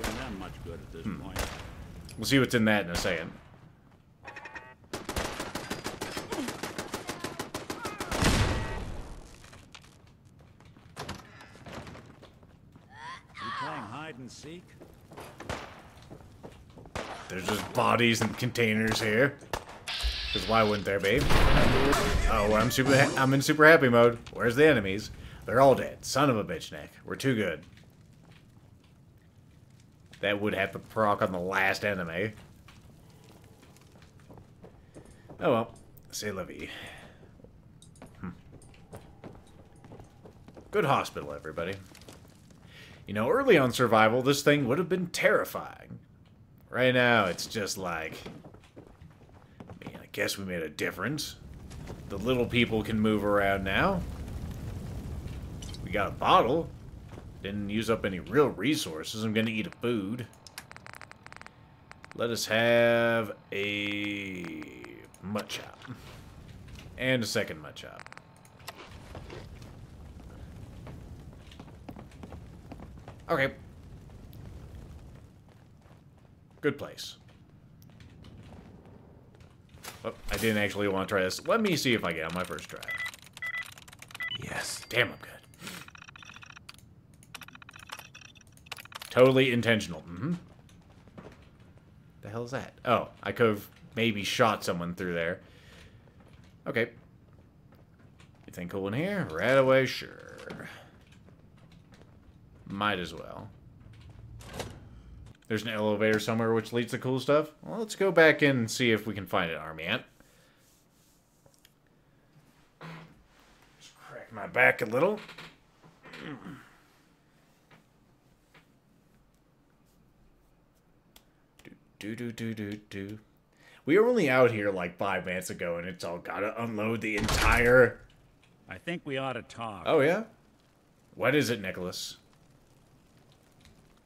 doing them much good at this point. We'll see what's in that in a second. You playing hide and seek? There's just bodies and containers here. Because why wouldn't there be? Oh, I'm in super happy mode. Where's the enemies? They're all dead. Son of a bitch, Nick. We're too good. That would have to proc on the last enemy. Oh well. C'est la vie. Good hospital, everybody. You know, early on survival, this thing would have been terrifying. Right now, it's just like... I mean, I guess we made a difference. The little people can move around now. We got a bottle. Didn't use up any real resources. I'm gonna eat a food. Let us have a mud chop. And a second mud chop. Okay. Good place. Oh, I didn't actually want to try this. Let me see if I get on my first try. Yes. Damn, I'm good. Totally intentional. The hell is that? Oh, I could have maybe shot someone through there. Okay. Anything cool in here? Right away, sure. Might as well. There's an elevator somewhere which leads to cool stuff. Well, let's go back in and see if we can find an army ant. Just crack my back a little. Do. We were only out here like 5 minutes ago, and it's all gotta unload the entire... I think we ought to talk. Oh, yeah? What is it, Nicholas?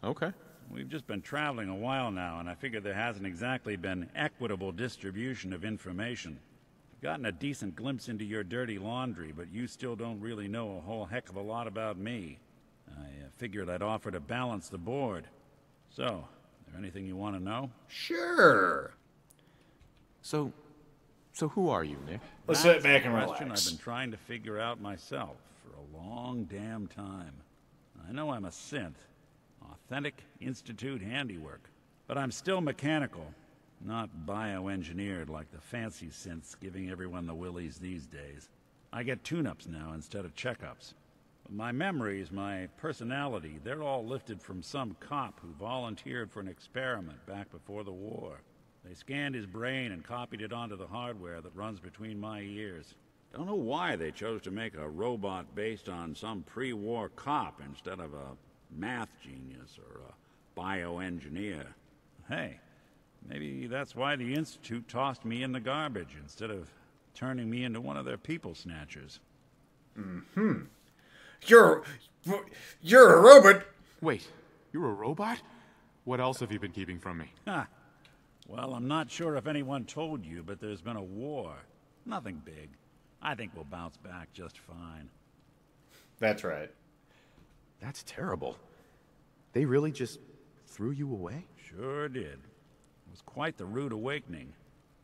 Okay. We've just been traveling a while now, and I figure there hasn't exactly been equitable distribution of information. I've gotten a decent glimpse into your dirty laundry, but you still don't really know a whole heck of a lot about me. I figured I'd offer to balance the board. So, is there anything you want to know? Sure. So who are you, Nick? Let's sit back and That's a question relax. I've been trying to figure out myself for a long damn time. I know I'm a synth. Authentic Institute handiwork. But I'm still mechanical, not bioengineered like the fancy synths giving everyone the willies these days. I get tune-ups now instead of checkups. But my memories, my personality, they're all lifted from some cop who volunteered for an experiment back before the war. They scanned his brain and copied it onto the hardware that runs between my ears. Don't know why they chose to make a robot based on some pre-war cop instead of a math genius or a bioengineer. Hey, maybe that's why the Institute tossed me in the garbage instead of turning me into one of their people snatchers. You're a robot! Wait, you're a robot? What else have you been keeping from me? Ha! Well, I'm not sure if anyone told you, but there's been a war. Nothing big. I think we'll bounce back just fine. That's right. That's terrible. They really just threw you away? Sure did. It was quite the rude awakening.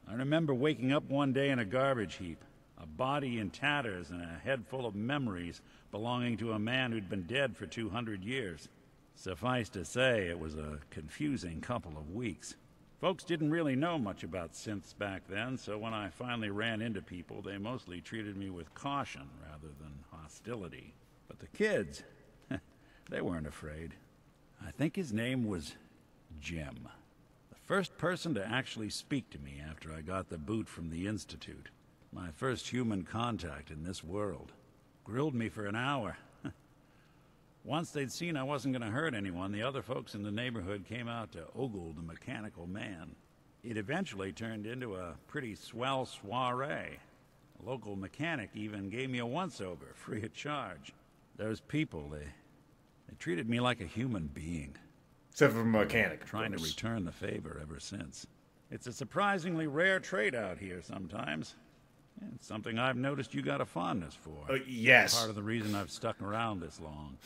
I remember waking up one day in a garbage heap, a body in tatters and a head full of memories belonging to a man who'd been dead for 200 years. Suffice to say, it was a confusing couple of weeks. Folks didn't really know much about synths back then, so when I finally ran into people, they mostly treated me with caution rather than hostility. But the kids, they weren't afraid. I think his name was Jim. The first person to actually speak to me after I got the boot from the Institute. My first human contact in this world. Grilled me for an hour. Once they'd seen I wasn't going to hurt anyone, the other folks in the neighborhood came out to ogle the mechanical man. It eventually turned into a pretty swell soiree. A local mechanic even gave me a once-over, free of charge. Those people, they treated me like a human being. Except for a mechanic, Trying to return the favor ever since. It's a surprisingly rare trait out here sometimes. And it's something I've noticed you got a fondness for. Yes. Part of the reason I've stuck around this long.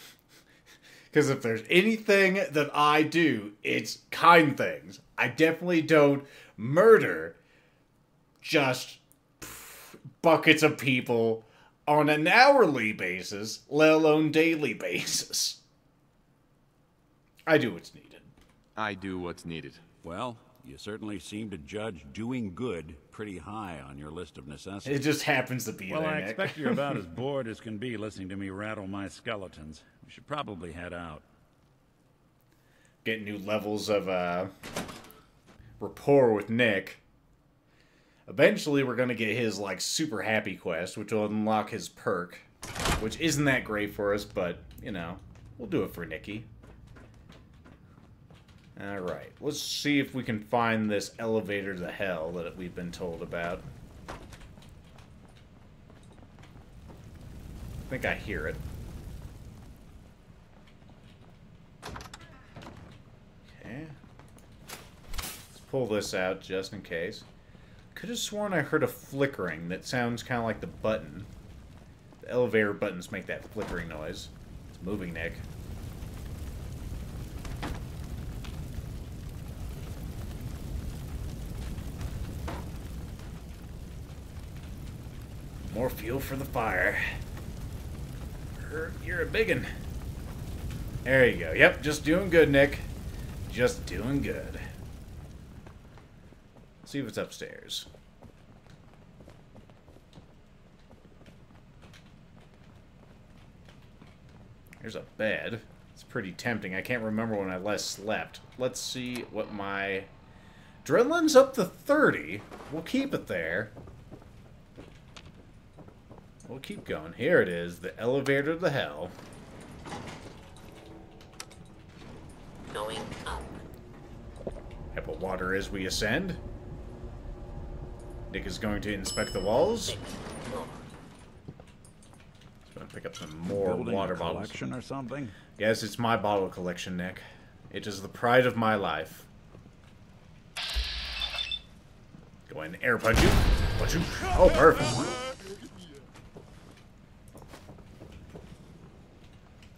Because if there's anything that I do, it's kind things. I definitely don't murder just buckets of people on an hourly basis, let alone daily basis. I do what's needed. I do what's needed. Well, you certainly seem to judge doing good pretty high on your list of necessities. It just happens to be well, there, I Nick. expect you're about as bored as can be listening to me rattle my skeletons. We should probably head out. Get new levels of rapport with Nick. Eventually, we're going to get his, like, super happy quest, which will unlock his perk. Which isn't that great for us, but, you know, we'll do it for Nicky. Alright, let's see if we can find this elevator to hell that we've been told about. I think I hear it. Okay. Let's pull this out just in case. Could have sworn I heard a flickering that sounds kind of like the button. The elevator buttons make that flickering noise. It's moving, Nick. More fuel for the fire. You're a biggin'. There you go. Yep, just doing good, Nick. Just doing good. Let's see if it's upstairs. There's a bed. It's pretty tempting. I can't remember when I last slept. Let's see what my... Adrenaline's up to 30. We'll keep it there. We'll keep going. Here it is, the elevator to hell. Going up. Have a water as we ascend. Nick is going to inspect the walls. He's going to pick up some more Building water a bottles. collection or something? Yes, it's my bottle collection, Nick. It is the pride of my life. Go ahead and air punch you. Punch you. Oh, perfect.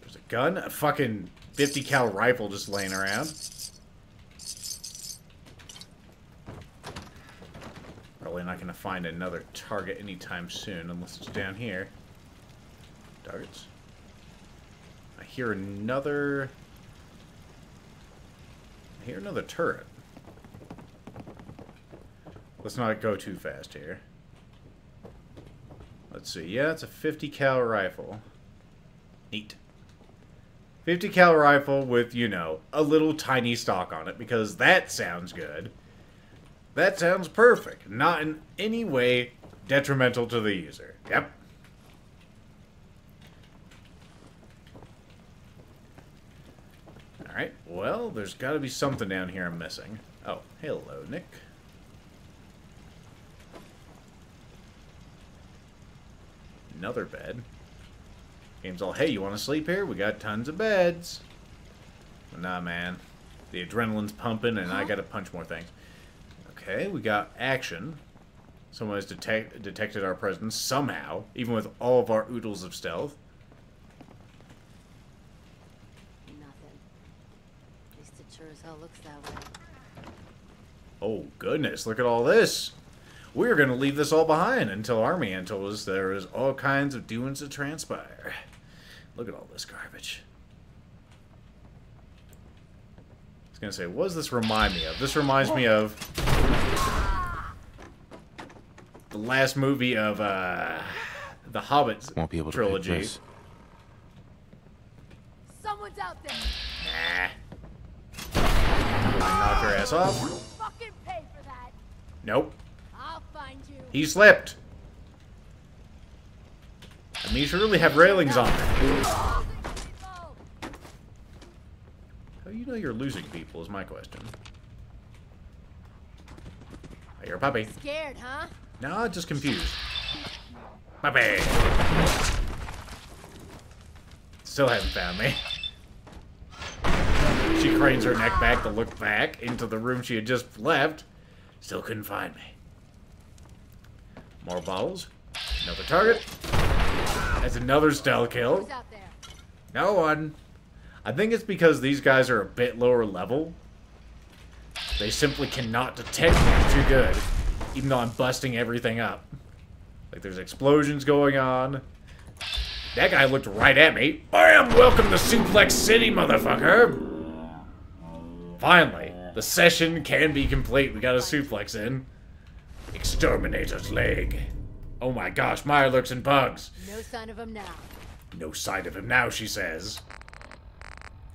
There's a gun, a fucking 50 cal rifle just laying around. Probably not going to find another target anytime soon unless it's down here. Targets. I hear another turret. Let's not go too fast here. Let's see. Yeah, it's a 50 cal rifle. Neat. 50 cal rifle with, you know, a little tiny stock on it, because that sounds good. That sounds perfect. Not in any way detrimental to the user. Yep. Alright, well, there's got to be something down here I'm missing. Oh, hello, Nick. Another bed. Game's all, hey, you want to sleep here? We got tons of beds. But nah, man. The adrenaline's pumping, and I gotta punch more things. Okay, we got action. Someone has detected our presence somehow, even with all of our oodles of stealth. Nothing. At least it sure as hell looks that way. Oh, goodness, look at all this. We're going to leave this all behind until our man told us there is all kinds of doings to transpire. Look at all this garbage. I was going to say, what does this remind me of? This reminds me of the last movie of the Hobbit Won't be able to trilogy. pick this. Someone's out there. Knock your ass off. Fucking pay for that. Nope. I'll find you. He slipped. I mean, you should really have railings on it. How do you know you're losing people is my question. Oh, you're a puppy. Scared, huh? No, just confused. Puppy. Still hasn't found me. She cranes her neck back to look back into the room she had just left. Still couldn't find me. More bottles. Another target. That's another stealth kill. Who's out there? No one. I think it's because these guys are a bit lower level. They simply cannot detect me too good, even though I'm busting everything up. Like, there's explosions going on. That guy looked right at me. Bam! Welcome to Suplex City, motherfucker! Finally, the session can be complete. We got a suplex in. Exterminator's leg. Oh my gosh, Mirelurks and bugs. No sign of him now. No sign of him now, she says.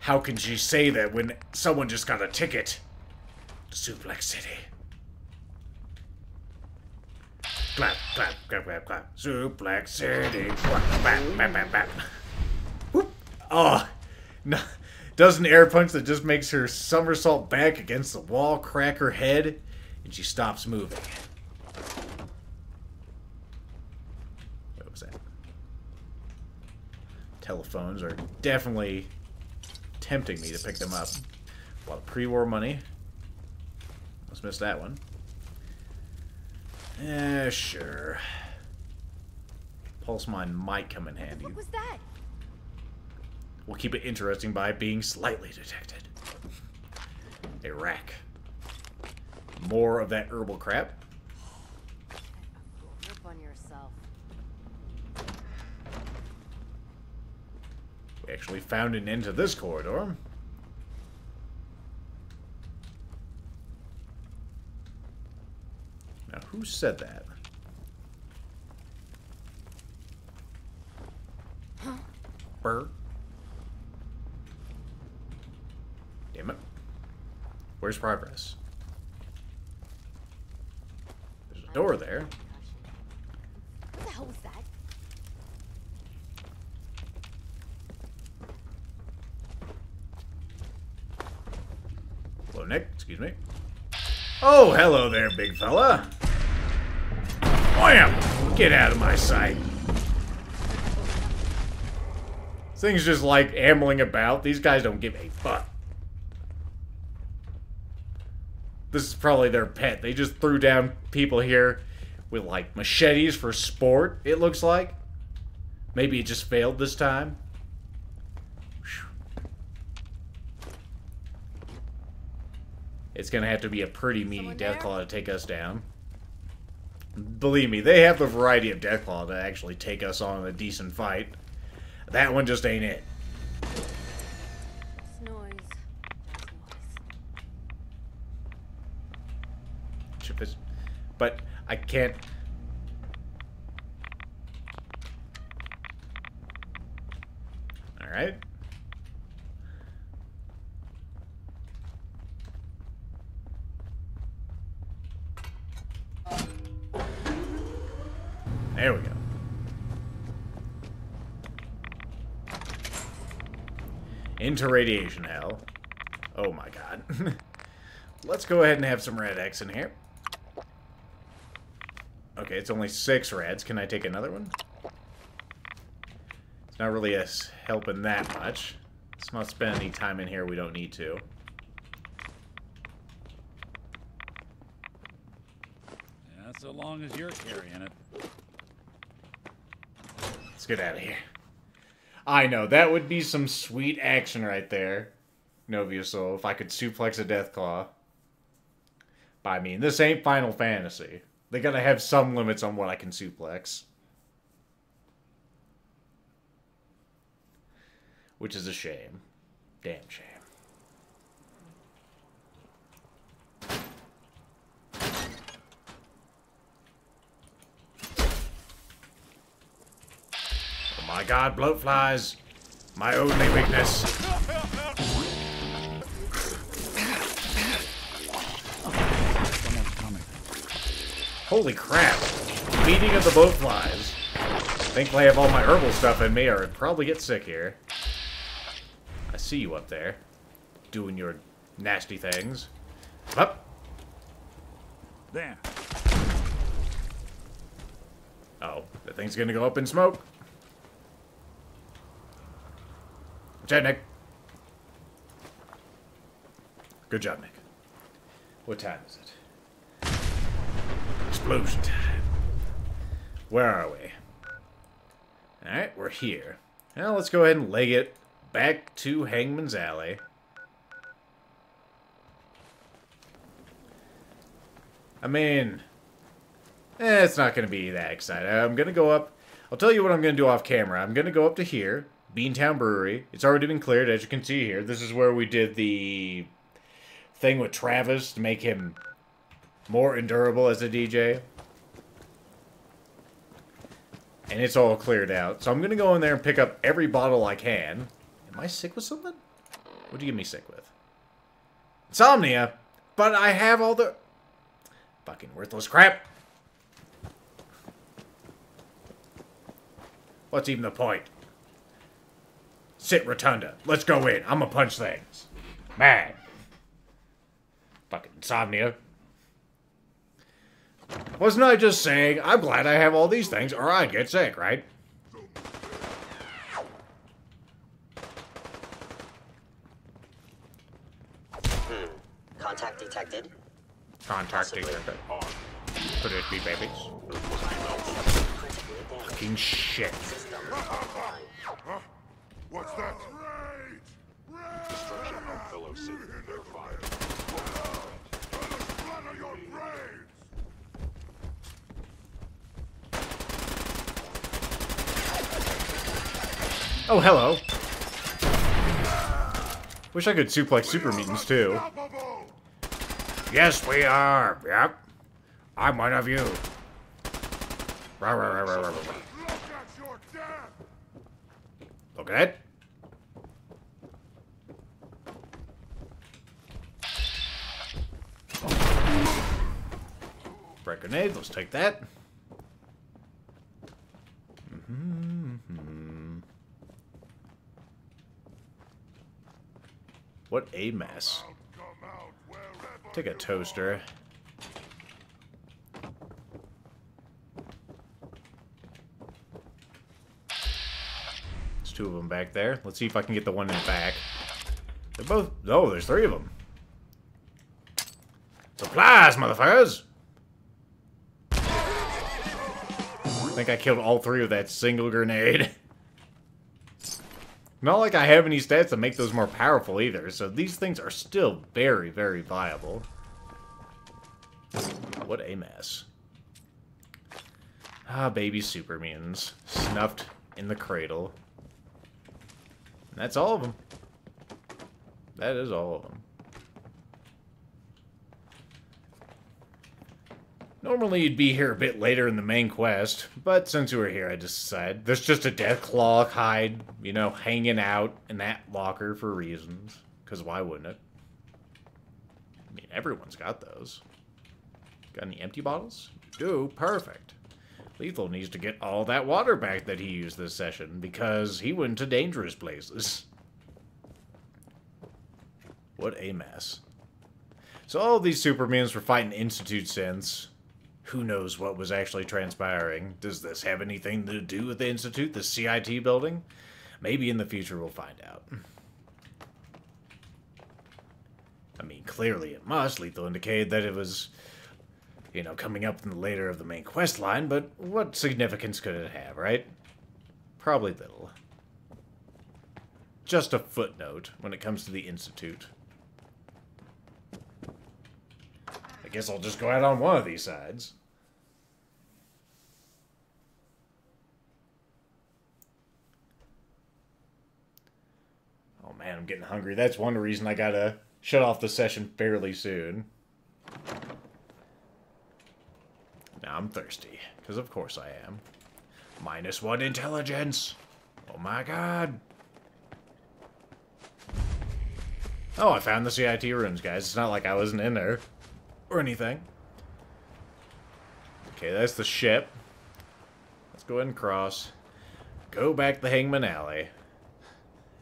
How can she say that when someone just got a ticket to Suplex City? Clap, clap, clap, clap, clap. Suplex City. Clap, clap, clap, clap, clap. Whoop. Oh, no. Does an air punch that just makes her somersault back against the wall, crack her head, and she stops moving. What was that? Telephones are definitely tempting me to pick them up. A lot of pre-war money. Almost missed that one. Sure. Pulse mine might come in handy. What was that? We'll keep it interesting by being slightly detected. A rack. More of that herbal crap. Rip on yourself. We actually found an end to this corridor. Now, who said that? Burr. Damn it. Where's progress? There's a door there. What the hell was that? Hello, Nick. Excuse me. Oh, hello there, big fella. Wham! Get out of my sight. This thing's just like ambling about. These guys don't give a fuck. This is probably their pet. They just threw down people here with, like, machetes for sport, it looks like. Maybe it just failed this time. It's gonna have to be a pretty meaty deathclaw to take us down. Believe me, they have the variety of deathclaw to actually take us on a decent fight. That one just ain't it. It's noise. But I can't. All right. There we go. Into radiation hell. Oh my god. Let's go ahead and have some red X in here. Okay, it's only 6 reds. Can I take another one? It's not really us helping that much. Let's not spend any time in here we don't need to. Yeah, so long as you're carrying it. Let's get out of here. I know, that would be some sweet action right there, Novia Soul, if I could suplex a deathclaw. But I mean, this ain't Final Fantasy. They gotta have some limits on what I can suplex. Which is a shame. Damn shame. Oh my god, Blowflies! My only weakness. Holy crap. Feeding of the Blowflies. Thankfully I have all my herbal stuff in me or I'd probably get sick here. I see you up there. Doing your nasty things. Up. There. Oh, that thing's gonna go up in smoke. Watch out, Nick. Good job, Nick. What time is it? Explosion time. Where are we? Alright, we're here. Now let's go ahead and leg it back to Hangman's Alley. I mean, it's not going to be that exciting. I'm going to go up. I'll tell you what I'm going to do off camera. I'm going to go up to here, Beantown Brewery. It's already been cleared, as you can see here. This is where we did the thing with Travis to make him more endurable as a DJ. And it's all cleared out. So I'm going to go in there and pick up every bottle I can. Am I sick with something? What do you get me sick with? Insomnia. But I have all the... fucking worthless crap. What's even the point? Sit Rotunda. Let's go in. I'm gonna punch things. Man. Fucking insomnia. Wasn't I just saying, I'm glad I have all these things, or I'd get sick, right? Contact detected. Contact detected. Could it be babies? Fucking shit. What's that? Destruction of fellow city verified. Splatter your brains! Oh, hello. Wish I could suplex super mutants, too. Yes, we are. Yep. I'm one of you. Rah, rah, rah, rah, rah, rah. Look at it. Break grenade, let's take that. What a mess. Take a toaster. There's two of them back there. Let's see if I can get the one in the back. They're both... oh, there's three of them. Supplies, motherfuckers! I think I killed all three with that single grenade. Not like I have any stats to make those more powerful either, so these things are still very, very viable. What a mess. Ah, baby super mutants. Snuffed in the cradle. And that's all of them. That is all of them. Normally you'd be here a bit later in the main quest, but since we're here I just decided there's just a deathclaw hide, you know, hanging out in that locker for reasons. Because why wouldn't it? I mean, everyone's got those. Got any empty bottles? You do? Perfect. Lethal needs to get all that water back that he used this session, because he went to dangerous places. What a mess. So all these supermutants were fighting Institute synths. Who knows what was actually transpiring? Does this have anything to do with the Institute, the CIT building? Maybe in the future we'll find out. I mean, clearly it must. Lethal indicated that it was, you know, coming up in the later of the main quest line, but what significance could it have, right? Probably little. Just a footnote when it comes to the Institute. I guess I'll just go out on one of these sides. Oh man, I'm getting hungry. That's one reason I gotta shut off the session fairly soon. Now I'm thirsty, because of course I am. -1 intelligence. Oh my god. Oh, I found the CIT rooms, guys. It's not like I wasn't in there. Or anything. Okay, that's the ship. Let's go ahead and cross. Go back to Hangman Alley.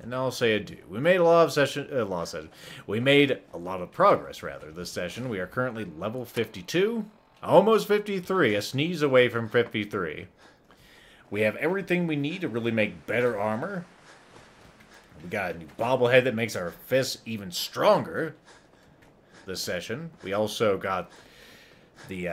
And I'll say adieu. We made a lot of We made a lot of progress, rather, this session. We are currently level 52. Almost 53. A sneeze away from 53. We have everything we need to really make better armor. We got a new bobblehead that makes our fists even stronger this session. We also got the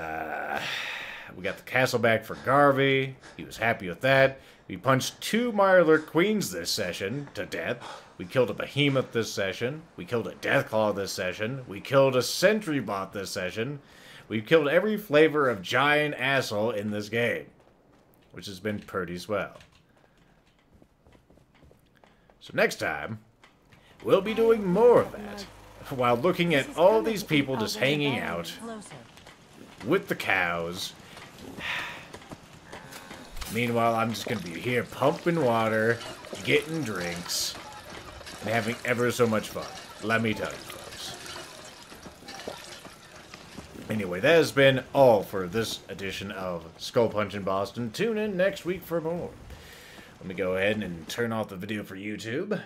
castle back for Garvey. He was happy with that. We punched 2 Mirelurk Queens this session to death. We killed a behemoth this session. We killed a deathclaw this session. We killed a sentry bot this session. We've killed every flavor of giant asshole in this game, which has been pretty swell. So next time, we'll be doing more of that, while looking at all these people just hanging out with the cows. Meanwhile, I'm just going to be here pumping water, getting drinks, and having ever so much fun. Let me tell you, folks. Anyway, that has been all for this edition of SkullPunch in Boston. Tune in next week for more. Let me go ahead and turn off the video for YouTube.